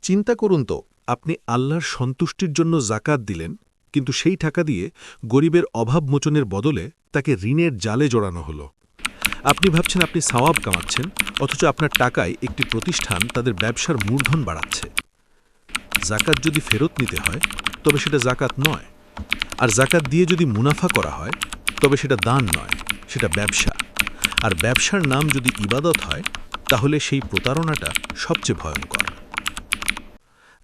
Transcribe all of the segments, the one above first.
চিন্তা করুন তো, আপনি আল্লাহর সন্তুষ্টির জন্য জাকাত দিলেন, কিন্তু সেই টাকা দিয়ে গরিবের অভাব মোচনের বদলে তাকে ঋণের জালে জড়ানো হলো। আপনি ভাবছেন আপনি সওয়াব কামাচ্ছেন, অথচ আপনার টাকায় একটি প্রতিষ্ঠান তাদের ব্যবসার মূলধন বাড়াচ্ছে। জাকাত যদি ফেরত নিতে হয়, তবে সেটা জাকাত নয়। আর জাকাত দিয়ে যদি মুনাফা করা হয়, তবে সেটা দান নয়, সেটা ব্যবসা। আর ব্যবসার নাম যদি ইবাদত হয়, তাহলে সেই প্রতারণাটা সবচেয়ে ভয়ঙ্কর।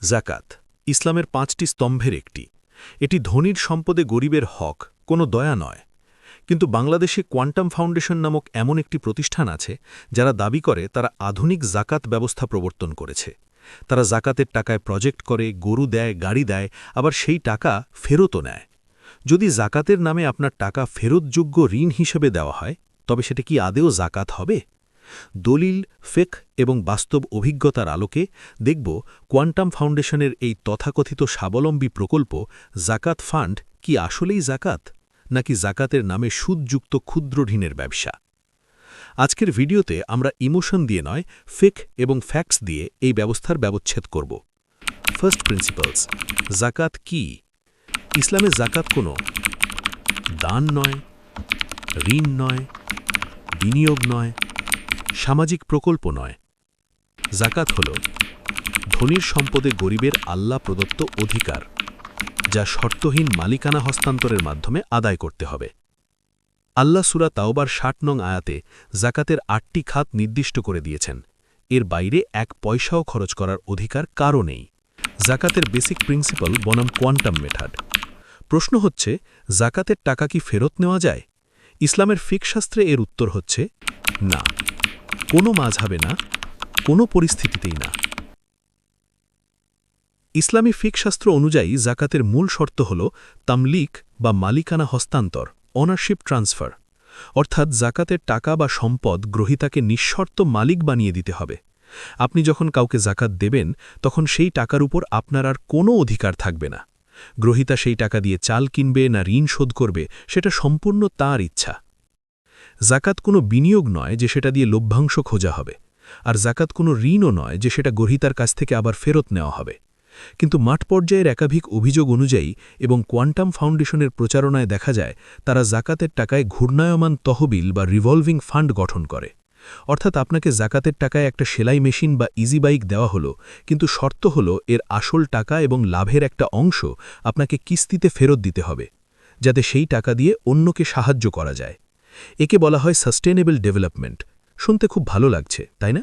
জাকাত ইসলামের 5টি স্তম্ভের একটি। এটি ধনীর সম্পদে গরিবের হক, কোনো দয়া নয়। কিন্তু বাংলাদেশে কোয়ান্টাম ফাউন্ডেশন নামক এমন একটি প্রতিষ্ঠান আছে যারা দাবি করে তারা আধুনিক জাকাত ব্যবস্থা প্রবর্তন করেছে। তারা জাকাতের টাকায় প্রজেক্ট করে, গরু দেয়, গাড়ি দেয়, আবার সেই টাকা ফেরতও নেয়। যদি জাকাতের নামে আপনার টাকা ফেরতযোগ্য ঋণ হিসেবে দেওয়া হয়, তবে সেটা কি আদেও জাকাত হবে? দলিল, ফিকহ এবং বাস্তব অভিজ্ঞতার আলোকে দেখব কোয়ান্টাম ফাউন্ডেশনের এই তথাকথিত স্বাবলম্বী প্রকল্প জাকাত ফান্ড কি আসলেই জাকাত, নাকি জাকাতের নামে সুদযুক্ত ক্ষুদ্র ঋণের ব্যবসা। আজকের ভিডিওতে আমরা ইমোশন দিয়ে নয়, ফিকহ এবং ফ্যাক্টস দিয়ে এই ব্যবস্থার ব্যবচ্ছেদ করব। First principles. জাকাত কি? ইসলামে জাকাত কোনো দান নয়, ঋণ নয়, বিনিয়োগ নয়, সামাজিক প্রকল্প নয়। জাকাত হল ধনীর সম্পদে গরিবের আল্লাহ প্রদত্ত অধিকার, যা শর্তহীন মালিকানা হস্তান্তরের মাধ্যমে আদায় করতে হবে। আল্লাহ সূরা তাওবার 60 নং আয়াতে জাকাতের 8টি খাত নির্দিষ্ট করে দিয়েছেন। এর বাইরে 1 পয়সাও খরচ করার অধিকার কারও নেই। জাকাতের বেসিক প্রিন্সিপাল বনাম কোয়ান্টাম মেথড। প্রশ্ন হচ্ছে, জাকাতের টাকা কি ফেরত নেওয়া যায়? ইসলামের ফিকহ শাস্ত্রে এর উত্তর হচ্ছে না, কোনো মাযহাবে না, কোনো পরিস্থিতিতেই না। ইসলামী ফিকহ শাস্ত্র অনুযায়ী জাকাতের মূল শর্ত হল তামলিক বা মালিকানা হস্তান্তর, ওনারশিপ ট্রান্সফার। অর্থাৎ জাকাতের টাকা বা সম্পদ গ্রহীতাকে নিঃশর্ত মালিক বানিয়ে দিতে হবে। আপনি যখন কাউকে জাকাত দেবেন, তখন সেই টাকার উপর আপনার আর কোনো অধিকার থাকবে না। গ্রহীতা সেই টাকা দিয়ে চাল কিনবে না ঋণ শোধ করবে, সেটা সম্পূর্ণ তার ইচ্ছা। জাকাত কোনো বিনিয়োগ নয় যে সেটা দিয়ে লভ্যাংশ খোঁজা হবে, আর জাকাত কোনো ঋণও নয় যে সেটা গ্রহীতার কাছ থেকে আবার ফেরত নেওয়া হবে। কিন্তু মাঠ পর্যায়ের একাধিক অভিযোগ অনুযায়ী এবং কোয়ান্টাম ফাউন্ডেশনের প্রচারণায় দেখা যায়, তারা জাকাতের টাকায় ঘূর্ণায়মান তহবিল বা রিভলভিং ফান্ড গঠন করে। অর্থাৎ আপনাকে জাকাতের টাকায় একটা সেলাই মেশিন বা ইজি বাইক দেওয়া হলো, কিন্তু শর্ত হল এর আসল টাকা এবং লাভের একটা অংশ আপনাকে কিস্তিতে ফেরত দিতে হবে, যাতে সেই টাকা দিয়ে অন্যকে সাহায্য করা যায়। একে বলা হয় সাস্টেনেবল ডেভেলপমেন্ট। শুনতে খুব ভালো লাগছে, তাই না?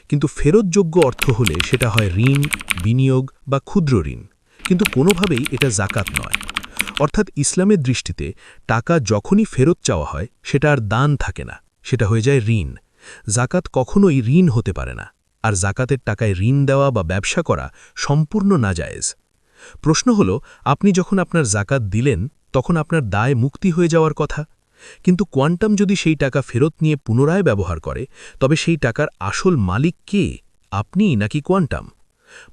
কিন্তু ফেরতযোগ্য অর্থ হলে সেটা হয় ঋণ, বিনিয়োগ বা ক্ষুদ্র ঋণ, কিন্তু কোনোভাবেই এটা জাকাত নয়। অর্থাৎ ইসলামের দৃষ্টিতে টাকা যখনই ফেরত চাওয়া হয়, সেটা আর দান থাকে না, সেটা হয়ে যায় ঋণ। জাকাত কখনোই ঋণ হতে পারে না, আর জাকাতের টাকায় ঋণ দেওয়া বা ব্যবসা করা সম্পূর্ণ নাজায়েজ। প্রশ্ন হল, আপনি যখন আপনার জাকাত দিলেন, তখন আপনার দায় মুক্তি হয়ে যাওয়ার কথা। কিন্তু কোয়ান্টাম যদি সেই টাকা ফেরত নিয়ে পুনরায় ব্যবহার করে, তবে সেই টাকার আসল মালিক কে, আপনি নাকি কোয়ান্টাম?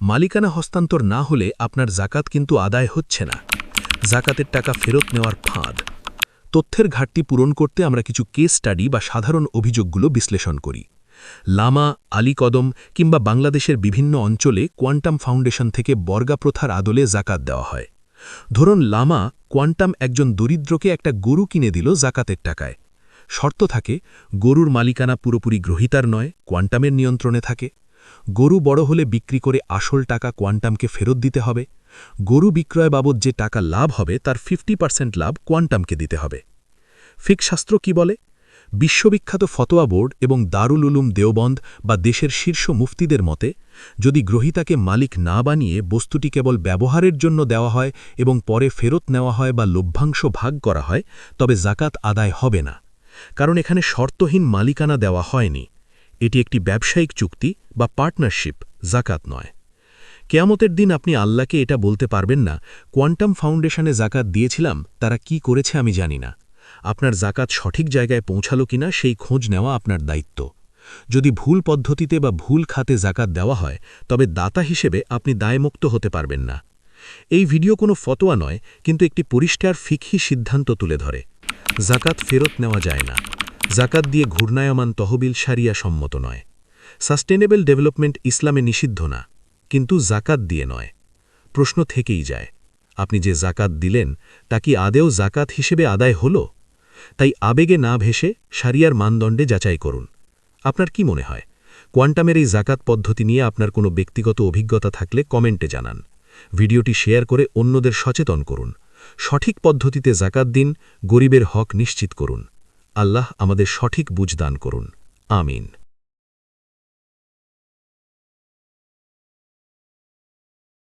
মালিকানা হস্তান্তর না হলে আপনার জাকাত কিন্তু আদায় হচ্ছে না। জাকাতের টাকা ফেরত নেওয়ার ফাঁদ। তথ্যের ঘাটতি পূরণ করতে আমরা কিছু কেস স্টাডি বা সাধারণ অভিযোগগুলো বিশ্লেষণ করি। লামা, আলী কদম কিংবা বাংলাদেশের বিভিন্ন অঞ্চলে কোয়ান্টাম ফাউন্ডেশন থেকে বর্গা প্রথার আদলে জাকাত দেওয়া হয়। ধরুন, লামা কোয়ান্টাম একজন দরিদ্রকে একটা গরু কিনে দিল জাকাতের টাকায়। শর্ত থাকে, গরুর মালিকানা পুরোপুরি গ্রহীতার নয়, কোয়ান্টামের নিয়ন্ত্রণে থাকে। গরু বড় হলে বিক্রি করে আসল টাকা কোয়ান্টামকে ফেরত দিতে হবে। গরু বিক্রয় বাবদ যে টাকা লাভ হবে, তার 50% লাভ কোয়ান্টামকে দিতে হবে। ফিকহ শাস্ত্র কি বলে? বিশ্ববিখ্যাত ফতোয়া বোর্ড এবং দারুল উলুম দেওবন্দ বা দেশের শীর্ষ মুফতিদের মতে, যদি গ্রহীতাকে মালিক না বানিয়ে বস্তুটি কেবল ব্যবহারের জন্য দেওয়া হয় এবং পরে ফেরত নেওয়া হয় বা লভ্যাংশ ভাগ করা হয়, তবে জাকাত আদায় হবে না। কারণ এখানে শর্তহীন মালিকানা দেওয়া হয়নি। এটি একটি ব্যবসায়িক চুক্তি বা পার্টনারশিপ, জাকাত নয়। কিয়ামতের দিন আপনি আল্লাহকে এটা বলতে পারবেন না, কোয়ান্টাম ফাউন্ডেশনে জাকাত দিয়েছিলাম, তারা কি করেছে আমি জানি না। আপনার জাকাত সঠিক জায়গায় পৌঁছালো কিনা সেই খোঁজ নেওয়া আপনার দায়িত্ব। যদি ভুল পদ্ধতিতে বা ভুল খাতে জাকাত দেওয়া হয়, তবে দাতা হিসেবে আপনি দায়মুক্ত হতে পারবেন না। এই ভিডিও কোনো ফতোয়া নয়, কিন্তু একটি পরিষ্কার ফিকহি সিদ্ধান্ত তুলে ধরে। জাকাত ফেরত নেওয়া যায় না। জাকাত দিয়ে ঘূর্ণায়মান তহবিল শারিয়া সম্মত নয়। সাস্টেনেবল ডেভেলপমেন্ট ইসলামে নিষিদ্ধ না। কিন্তু জাকাত দিয়ে নয়। প্রশ্ন থেকেই যায়, আপনি যে জাকাত দিলেন তা কি আদেও জাকাত হিসেবে আদায় হল? তাই আবেগে না ভেসে শারিয়ার মানদণ্ডে যাচাই করুন। আপনার কি মনে হয়, কোয়ান্টামের এই জাকাত পদ্ধতি নিয়ে আপনার কোনো ব্যক্তিগত অভিজ্ঞতা থাকলে কমেন্টে জানান। ভিডিওটি শেয়ার করে অন্যদের সচেতন করুন। সঠিক পদ্ধতিতে জাকাত দিন, গরিবের হক নিশ্চিত করুন। আল্লাহ আমাদের সঠিক বুঝ দান করুন। আমিন।